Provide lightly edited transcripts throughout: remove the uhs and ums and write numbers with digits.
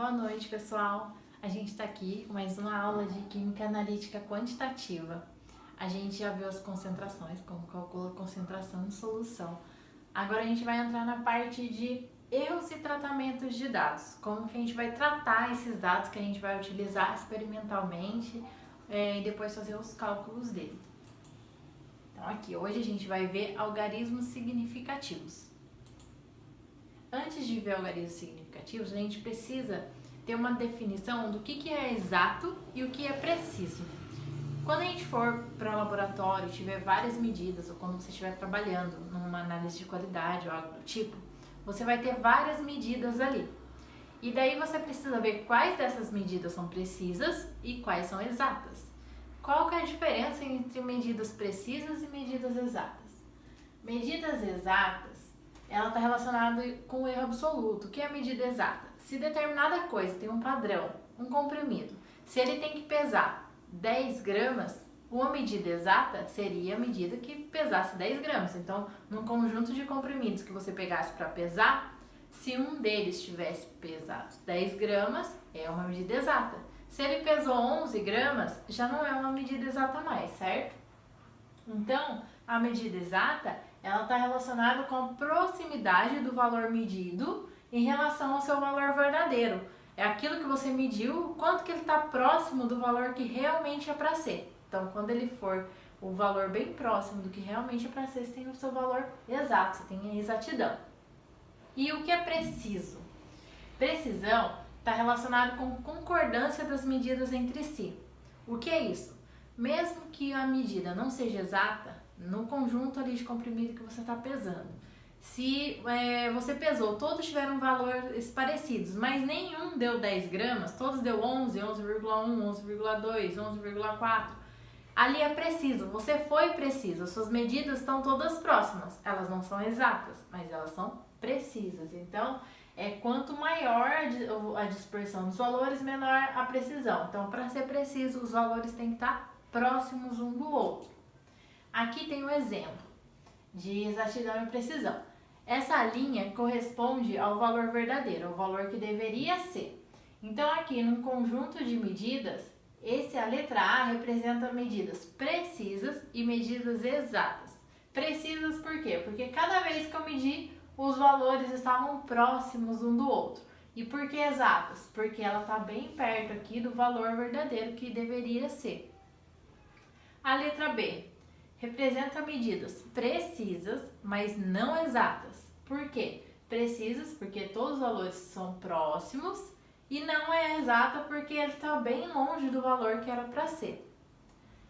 Boa noite, pessoal! A gente está aqui com mais uma aula de Química Analítica Quantitativa. A gente já viu as concentrações, como calcula a concentração de solução. Agora a gente vai entrar na parte de erros e tratamentos de dados. Como que a gente vai tratar esses dados que a gente vai utilizar experimentalmente e depois fazer os cálculos dele. Então aqui, hoje a gente vai ver algarismos significativos. Antes de ver algarismos significativos, a gente precisa ter uma definição do que é exato e o que é preciso. Quando a gente for para o laboratório e tiver várias medidas, ou quando você estiver trabalhando numa análise de qualidade ou algo do tipo, você vai ter várias medidas ali. E daí você precisa ver quais dessas medidas são precisas e quais são exatas. Qual que é a diferença entre medidas precisas e medidas exatas? Medidas exatas, ela está relacionada com o erro absoluto. O que é a medida exata? Se determinada coisa tem um padrão, um comprimido, se ele tem que pesar 10 gramas, uma medida exata seria a medida que pesasse 10 gramas. Então, num conjunto de comprimidos que você pegasse para pesar, se um deles tivesse pesado 10 gramas, é uma medida exata. Se ele pesou 11 gramas, já não é uma medida exata mais, certo? Então, a medida exata, ela está relacionada com a proximidade do valor medido em relação ao seu valor verdadeiro. É aquilo que você mediu, o quanto que ele está próximo do valor que realmente é para ser. Então, quando ele for o valor bem próximo do que realmente é para ser, você tem o seu valor exato, você tem a exatidão. E o que é preciso? Precisão está relacionado com concordância das medidas entre si. O que é isso? Mesmo que a medida não seja exata, no conjunto ali de comprimido que você está pesando, se você pesou, todos tiveram valores parecidos, mas nenhum deu 10 gramas, todos deu 11, 11,1, 11,2, 11,4, ali é preciso, você foi preciso, suas medidas estão todas próximas, elas não são exatas, mas elas são precisas. Então, quanto maior a dispersão dos valores, menor a precisão. Então, para ser preciso, os valores têm que estar próximos um do outro. Aqui tem um exemplo de exatidão e precisão. Essa linha corresponde ao valor verdadeiro, ao valor que deveria ser. Então, aqui num conjunto de medidas, a letra A representa medidas precisas e medidas exatas. Precisas por quê? Porque cada vez que eu medi, os valores estavam próximos um do outro. E por que exatas? Porque ela está bem perto aqui do valor verdadeiro que deveria ser. A letra B representa medidas precisas, mas não exatas. Por quê? Precisas porque todos os valores são próximos e não é exata porque ele está bem longe do valor que era para ser.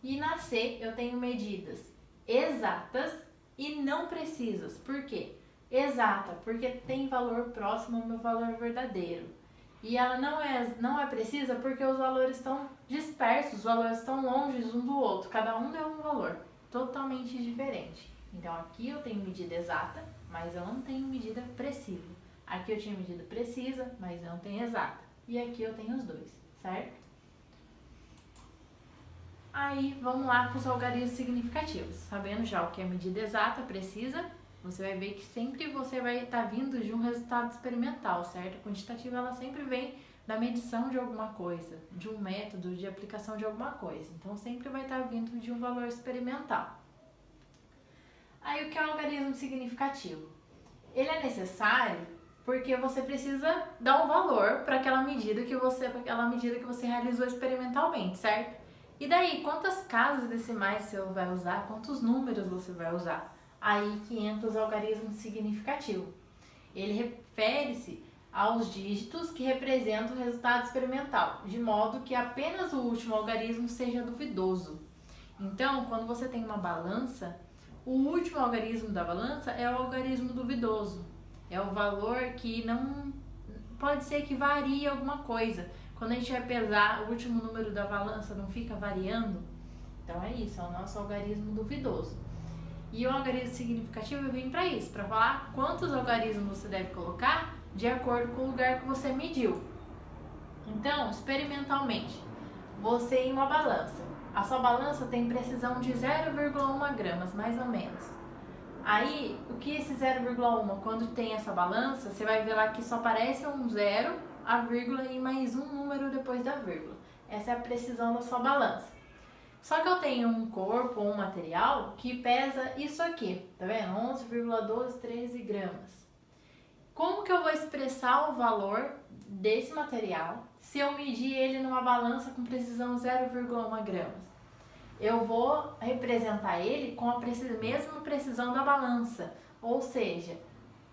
E na C eu tenho medidas exatas e não precisas. Por quê? Exata, porque tem valor próximo ao meu valor verdadeiro. E ela não é precisa porque os valores estão dispersos, os valores estão longe um do outro. Cada um deu um valor totalmente diferente. Então aqui eu tenho medida exata, mas eu não tenho medida precisa. Aqui eu tinha medida precisa, mas não tenho exata. E aqui eu tenho os dois, certo? Aí vamos lá para os algarismos significativos. Sabendo já o que é medida exata, precisa, você vai ver que sempre você vai estar vindo de um resultado experimental, certo? A quantitativa ela sempre vem da medição de alguma coisa, de um método de aplicação de alguma coisa. Então sempre vai estar vindo de um valor experimental. Aí o que é um algarismo significativo? Ele é necessário porque você precisa dar um valor para aquela medida que você realizou experimentalmente, certo? E daí, quantas casas decimais você vai usar? Quantos números você vai usar? Aí que entra os algarismos significativos. Ele refere-se aos dígitos que representam o resultado experimental, de modo que apenas o último algarismo seja duvidoso. Então, quando você tem uma balança, o último algarismo da balança é o algarismo duvidoso. É o valor que não pode ser que varie alguma coisa. Quando a gente vai pesar, o último número da balança não fica variando. Então é isso, é o nosso algarismo duvidoso. E o algarismo significativo vem para isso, para falar quantos algarismos você deve colocar de acordo com o lugar que você mediu. Então, experimentalmente, você em uma balança, a sua balança tem precisão de 0,1 gramas, mais ou menos. Aí, o que é esse 0,1? Quando tem essa balança, você vai ver lá que só aparece um zero, a vírgula e mais um número depois da vírgula. Essa é a precisão da sua balança. Só que eu tenho um corpo ou um material que pesa isso aqui, tá vendo? 11,1213 gramas. Como que eu vou expressar o valor desse material se eu medir ele numa balança com precisão 0,1 gramas? Eu vou representar ele com a mesma precisão da balança, ou seja,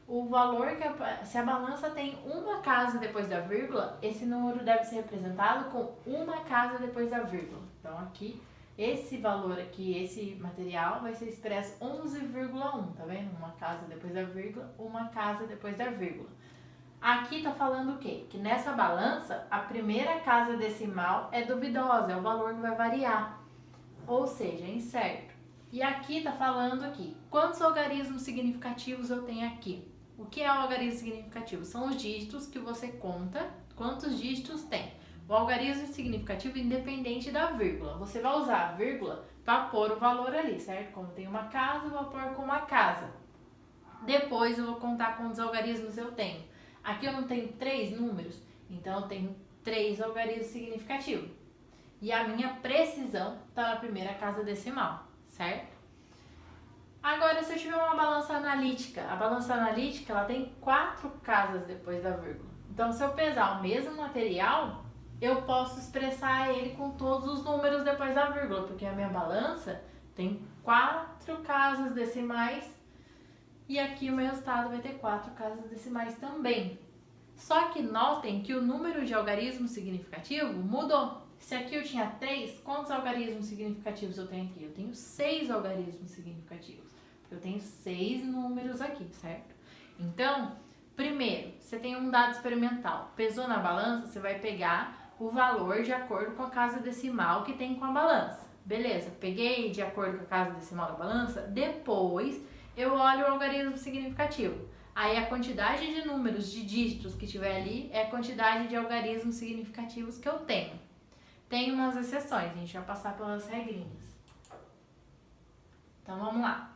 o valor se a balança tem uma casa depois da vírgula, esse número deve ser representado com uma casa depois da vírgula. Então aqui, esse valor aqui, esse material vai ser expresso 11,1, tá vendo? Uma casa depois da vírgula, uma casa depois da vírgula. Aqui tá falando o quê? Que nessa balança, a primeira casa decimal é duvidosa, é o valor que vai variar. Ou seja, é incerto. E aqui tá falando aqui, quantos algarismos significativos eu tenho aqui? O que é o algarismo significativo? São os dígitos que você conta, quantos dígitos tem. O algarismo significativo independente da vírgula. Você vai usar a vírgula para pôr o valor ali, certo? Como tem uma casa, eu vou pôr com uma casa. Depois eu vou contar quantos algarismos eu tenho. Aqui eu não tenho 3 números, então eu tenho 3 algarismos significativos. E a minha precisão está na primeira casa decimal, certo? Agora, se eu tiver uma balança analítica, a balança analítica ela tem 4 casas depois da vírgula. Então, se eu pesar o mesmo material, eu posso expressar ele com todos os números depois da vírgula, porque a minha balança tem 4 casas decimais e aqui o meu resultado vai ter 4 casas decimais também. Só que notem que o número de algarismo significativo mudou. Se aqui eu tinha 3, quantos algarismos significativos eu tenho aqui? Eu tenho 6 algarismos significativos. Eu tenho 6 números aqui, certo? Então, primeiro, você tem um dado experimental. Pesou na balança, você vai pegar o valor de acordo com a casa decimal que tem com a balança. Beleza, peguei de acordo com a casa decimal da balança. Depois, eu olho o algarismo significativo. Aí a quantidade de números, de dígitos que tiver ali, é a quantidade de algarismos significativos que eu tenho. Tem umas exceções, a gente vai passar pelas regrinhas. Então vamos lá.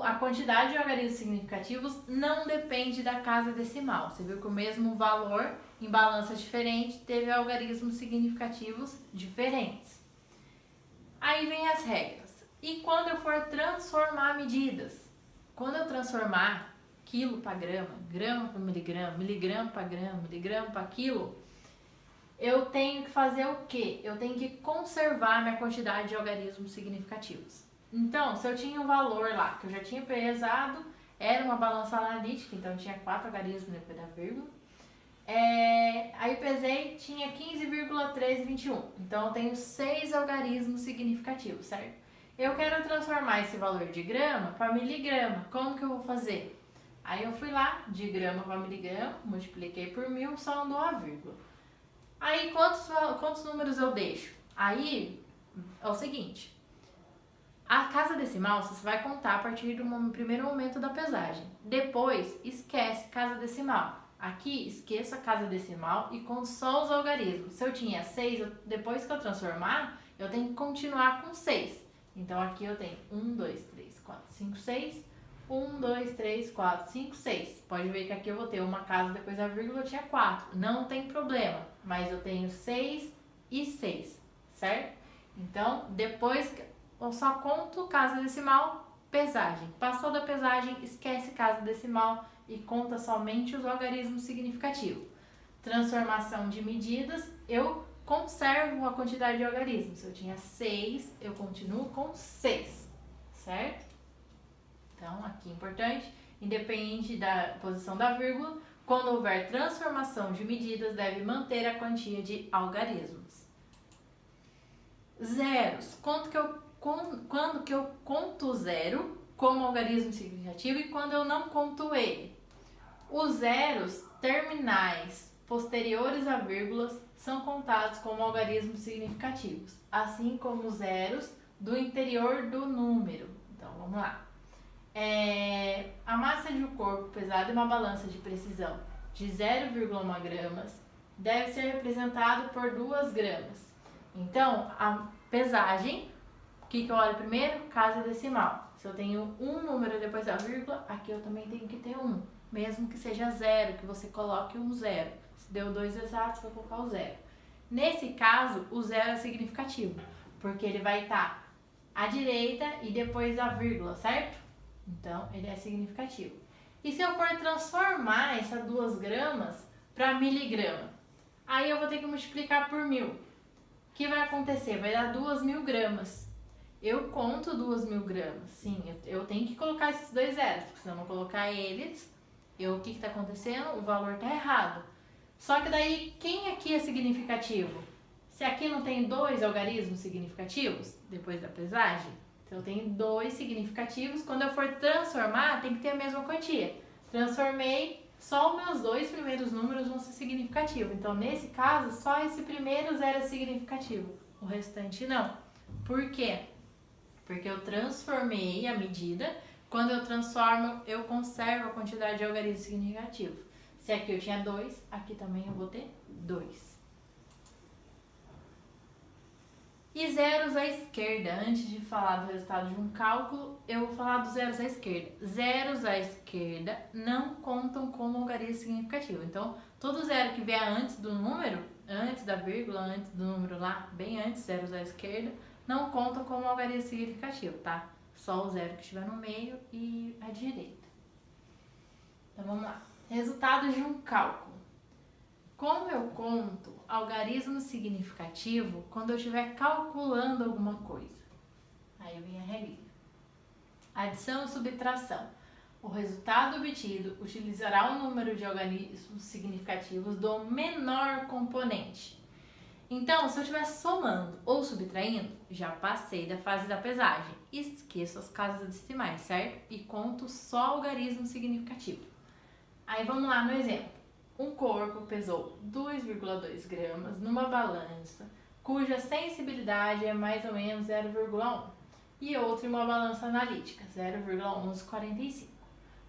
A quantidade de algarismos significativos não depende da casa decimal. Você viu que o mesmo valor em balança diferente teve algarismos significativos diferentes. Aí vem as regras. E quando eu for transformar medidas? Quando eu transformar quilo para grama, grama para miligrama, miligrama para grama, miligrama para quilo, eu tenho que fazer o quê? Eu tenho que conservar minha quantidade de algarismos significativos. Então, se eu tinha um valor lá, que eu já tinha pesado, era uma balança analítica, então tinha 4 algarismos depois da vírgula. Aí pesei, tinha 15,1321. Então, eu tenho 6 algarismos significativos, certo? Eu quero transformar esse valor de grama para miligrama. Como que eu vou fazer? Aí eu fui lá, de grama para miligrama, multipliquei por 1000, só andou a vírgula. Aí, quantos números eu deixo? Aí, é o seguinte. A casa decimal você vai contar a partir do primeiro momento da pesagem. Depois, esquece casa decimal. Aqui, esqueça a casa decimal e conto só os algarismos. Se eu tinha 6, depois que eu transformar, eu tenho que continuar com 6. Então, aqui eu tenho 1, 2, 3, 4, 5, 6. 1, 2, 3, 4, 5, 6. Pode ver que aqui eu vou ter uma casa depois da vírgula, eu tinha 4. Não tem problema, mas eu tenho 6 e 6, certo? Então, depois eu só conto casa decimal, pesagem. Passou da pesagem, esquece casa decimal e conta somente os algarismos significativos. Transformação de medidas, eu conservo a quantidade de algarismos. Se eu tinha 6, eu continuo com 6, certo? Então, aqui é importante, independente da posição da vírgula, quando houver transformação de medidas, deve manter a quantia de algarismos. Zeros. Quando que eu conto zero como algarismo significativo e quando eu não conto ele? Os zeros terminais posteriores a vírgulas são contados como algarismos significativos, assim como os zeros do interior do número. Então, vamos lá. A massa de um corpo pesado em uma balança de precisão de 0,1 gramas deve ser representado por 2 gramas. Então, a pesagem, o que eu olho primeiro? Casa decimal. Se eu tenho um número depois da vírgula, aqui eu também tenho que ter um. Mesmo que seja zero, que você coloque um zero. Se deu 2 exatos, vou colocar o zero. Nesse caso, o zero é significativo, porque ele vai estar à direita e depois da vírgula, certo? Então, ele é significativo. E se eu for transformar essas 2 gramas para miligrama? Aí eu vou ter que multiplicar por 1000. O que vai acontecer? Vai dar 2000 gramas. Eu conto 2000 gramas. Sim, eu tenho que colocar esses 2 zeros, porque se eu não colocar eles, o que está acontecendo? O valor está errado. Só que daí, quem aqui é significativo? Se aqui não tem 2 algarismos significativos, depois da pesagem, então eu tenho 2 significativos, quando eu for transformar, tem que ter a mesma quantia. Transformei, só os meus 2 primeiros números vão ser significativos. Então, nesse caso, só esse primeiro zero é significativo, o restante não. Por quê? Porque eu transformei a medida. Quando eu transformo, eu conservo a quantidade de algarismos significativos. Se aqui eu tinha 2, aqui também eu vou ter 2. E zeros à esquerda. Antes de falar do resultado de um cálculo, eu vou falar dos zeros à esquerda. Zeros à esquerda não contam como algarismo significativo. Então, todo zero que vier antes do número, antes da vírgula, antes do número lá, bem antes, zeros à esquerda, não contam como algarismo significativo, tá? Só o zero que estiver no meio e à direita. Então, vamos lá. Resultados de um cálculo. Como eu conto algarismo significativo quando eu estiver calculando alguma coisa? Aí vem a regrinha. Adição e subtração. O resultado obtido utilizará o número de algarismos significativos do menor componente. Então, se eu estiver somando ou subtraindo, já passei da fase da pesagem. Esqueço as casas decimais, certo? E conto só algarismo significativo. Aí vamos lá no exemplo. Um corpo pesou 2,2 gramas numa balança, cuja sensibilidade é mais ou menos 0,1, e outro em uma balança analítica, 0,1145.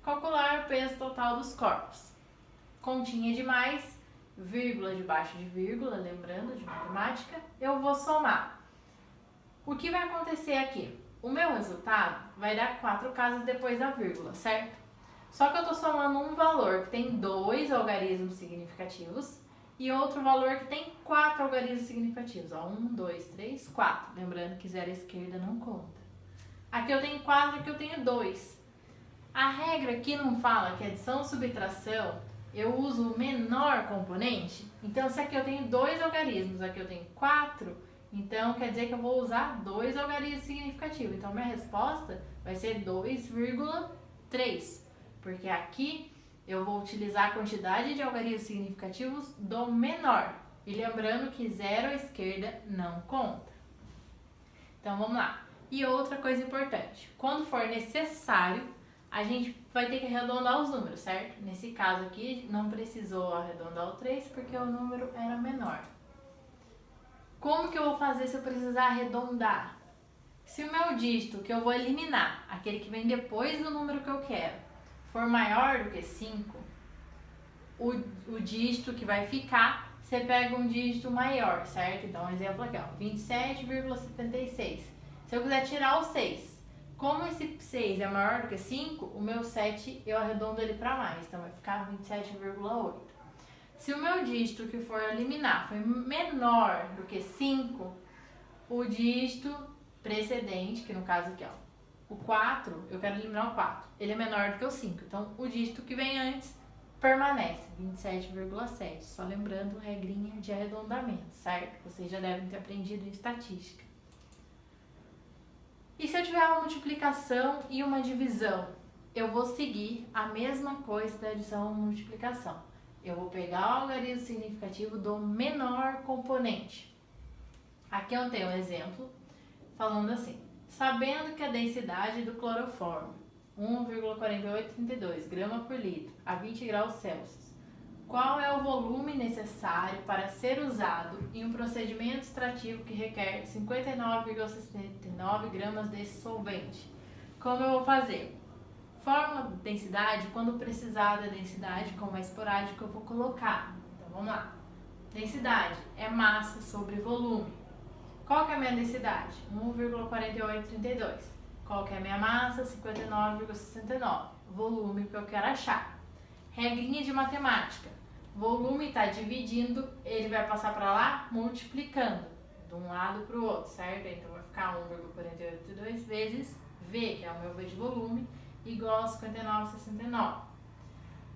Calcular o peso total dos corpos. Continha de mais, vírgula debaixo de vírgula, lembrando de matemática, eu vou somar. O que vai acontecer aqui? O meu resultado vai dar 4 casas depois da vírgula, certo? Só que eu estou somando um valor que tem 2 algarismos significativos e outro valor que tem 4 algarismos significativos. 1, 2, 3, 4. Lembrando que zero à esquerda não conta. Aqui eu tenho 4 e aqui eu tenho 2. A regra aqui não fala que adição ou subtração eu uso o menor componente. Então, se aqui eu tenho 2 algarismos, aqui eu tenho 4, então quer dizer que eu vou usar 2 algarismos significativos. Então, minha resposta vai ser 2,3. Porque aqui eu vou utilizar a quantidade de algarismos significativos do menor. E lembrando que zero à esquerda não conta. Então vamos lá. E outra coisa importante. Quando for necessário, a gente vai ter que arredondar os números, certo? Nesse caso aqui não precisou arredondar o 3 porque o número era menor. Como que eu vou fazer se eu precisar arredondar? Se o meu dígito que eu vou eliminar, aquele que vem depois do número que eu quero, for maior do que 5, o dígito que vai ficar, você pega um dígito maior, certo? Então, um exemplo aqui, ó, 27,76. Se eu quiser tirar o 6, como esse 6 é maior do que 5, o meu 7 eu arredondo ele para mais, então vai ficar 27,8. Se o meu dígito que for eliminar foi menor do que 5, o dígito precedente, que no caso aqui, ó, o 4, eu quero eliminar o 4. Ele é menor do que o 5. Então, o dígito que vem antes permanece, 27,7. Só lembrando, regrinha de arredondamento, certo? Vocês já devem ter aprendido em estatística. E se eu tiver uma multiplicação e uma divisão? Eu vou seguir a mesma coisa da adição e multiplicação. Eu vou pegar o algarismo significativo do menor componente. Aqui eu tenho um exemplo falando assim. Sabendo que a densidade do cloroformo, 1,4832 grama por litro a 20 graus Celsius, qual é o volume necessário para ser usado em um procedimento extrativo que requer 59,69 gramas desse solvente? Como eu vou fazer? Fórmula de densidade, quando precisar da densidade, como é esporádico, eu vou colocar. Então vamos lá. Densidade é massa sobre volume. Qual que é a minha densidade? 1,4832. Qual que é a minha massa? 59,69. Volume que eu quero achar. Regrinha de matemática. Volume está dividindo, ele vai passar para lá multiplicando de um lado para o outro, certo? Então vai ficar 1,482 vezes V, que é o meu V de volume, igual a 59,69.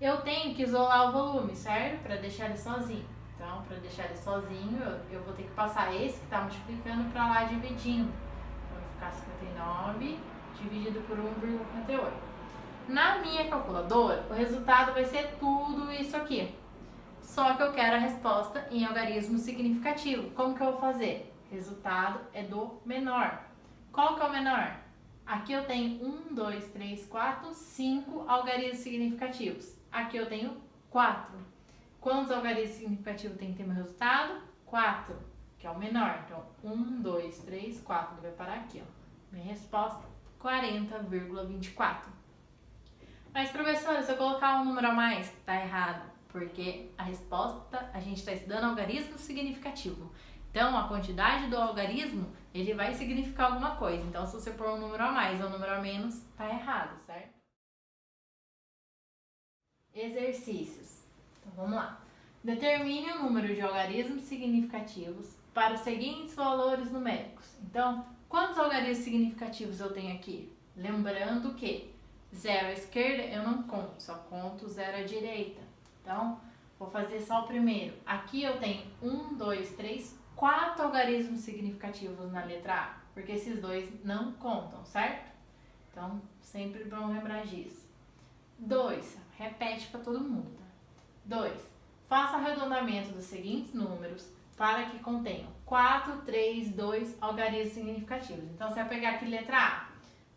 Eu tenho que isolar o volume, certo? Para deixar ele sozinho. Então, para deixar ele sozinho, eu vou ter que passar esse que está multiplicando para lá dividindo. Então, vai ficar 59 dividido por 1,58. Na minha calculadora, o resultado vai ser tudo isso aqui. Só que eu quero a resposta em algarismo significativo. Como que eu vou fazer? Resultado é do menor. Qual que é o menor? Aqui eu tenho 1, 2, 3, 4, 5 algarismos significativos. Aqui eu tenho 4. Quantos algarismos significativos tem que ter meu resultado? 4, que é o menor. Então, 1, 2, 3, 4. Ele vai parar aqui, ó. Minha resposta, 40,24. Mas, professora, se eu colocar um número a mais, tá errado. Porque a resposta, a gente está estudando algarismo significativo. Então, a quantidade do algarismo, ele vai significar alguma coisa. Então, se você pôr um número a mais ou um número a menos, tá errado, certo? Exercícios. Então, vamos lá. Determine o número de algarismos significativos para os seguintes valores numéricos. Então, quantos algarismos significativos eu tenho aqui? Lembrando que 0 à esquerda eu não conto, só conto 0 à direita. Então, vou fazer só o primeiro. Aqui eu tenho 1, 2, 3, 4 algarismos significativos na letra A, porque esses dois não contam, certo? Então, sempre bom lembrar disso. 2, repete para todo mundo, tá? 2, faça arredondamento dos seguintes números para que contenham 4, 3, 2 algarismos significativos. Então, você vai pegar aqui letra A.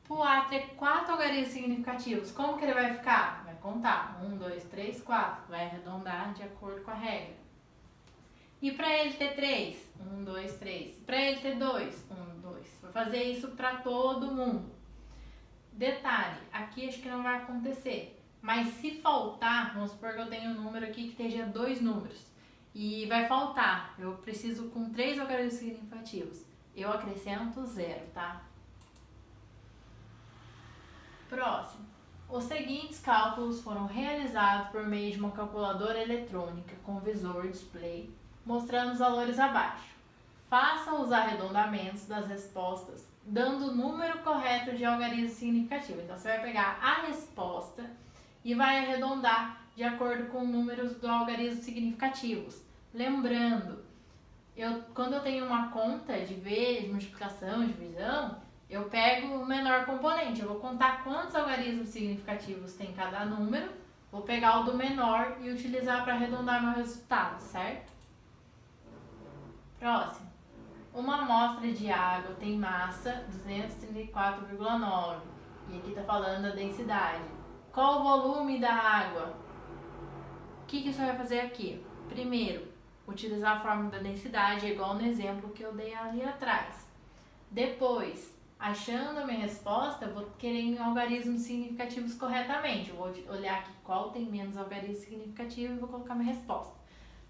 Para o A ter 4 algarismos significativos, como que ele vai ficar? Vai contar. 1, 2, 3, 4. Vai arredondar de acordo com a regra. E para ele ter 3? 1, 2, 3. Para ele ter 2? 1, 2. Vou fazer isso para todo mundo. Detalhe, aqui acho que não vai acontecer. Mas se faltar, vamos supor que eu tenho um número aqui que esteja 2 números. E vai faltar. Eu preciso com 3 algarismos significativos. Eu acrescento 0, tá? Próximo. Os seguintes cálculos foram realizados por meio de uma calculadora eletrônica com visor display, mostrando os valores abaixo. Faça os arredondamentos das respostas, dando o número correto de algarismo significativo. Então, você vai pegar a resposta e vai arredondar de acordo com números do algarismo significativos. Lembrando, quando eu tenho uma conta de vezes, multiplicação, divisão, eu pego o menor componente, eu vou contar quantos algarismos significativos tem cada número, vou pegar o do menor e utilizar para arredondar meu resultado, certo? Próximo. Uma amostra de água tem massa 234,9 e aqui está falando da densidade. Qual o volume da água? O que você vai fazer aqui? Primeiro, utilizar a fórmula da densidade, igual no exemplo que eu dei ali atrás. Depois, achando a minha resposta, eu vou querer em algarismos significativos corretamente. Eu vou olhar aqui qual tem menos algarismo significativo e vou colocar minha resposta.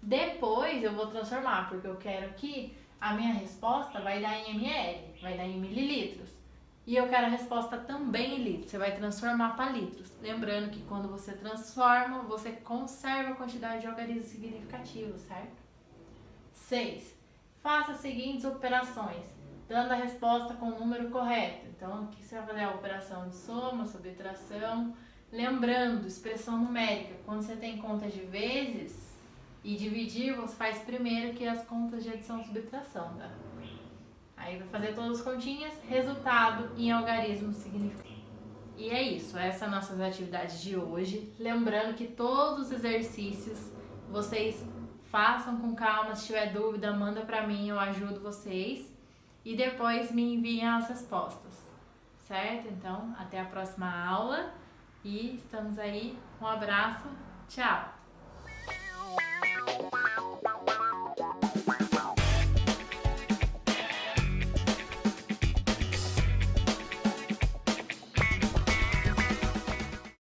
Depois eu vou transformar, porque eu quero que a minha resposta vai dar em ml, vai dar em mililitros. E eu quero a resposta também em litros, você vai transformar para litros. Lembrando que quando você transforma, você conserva a quantidade de algarismos significativos, certo? 6. Faça as seguintes operações, dando a resposta com o número correto. Então, aqui você vai fazer a operação de soma, subtração. Lembrando, expressão numérica, quando você tem contas de vezes e dividir, você faz primeiro que as contas de adição e subtração, tá? Aí vai fazer todas as continhas, resultado em algarismo significativo. E é isso, essas são nossas atividades de hoje. Lembrando que todos os exercícios vocês façam com calma, se tiver dúvida, manda pra mim, eu ajudo vocês. E depois me enviem as respostas, certo? Então, até a próxima aula e estamos aí. Um abraço, tchau!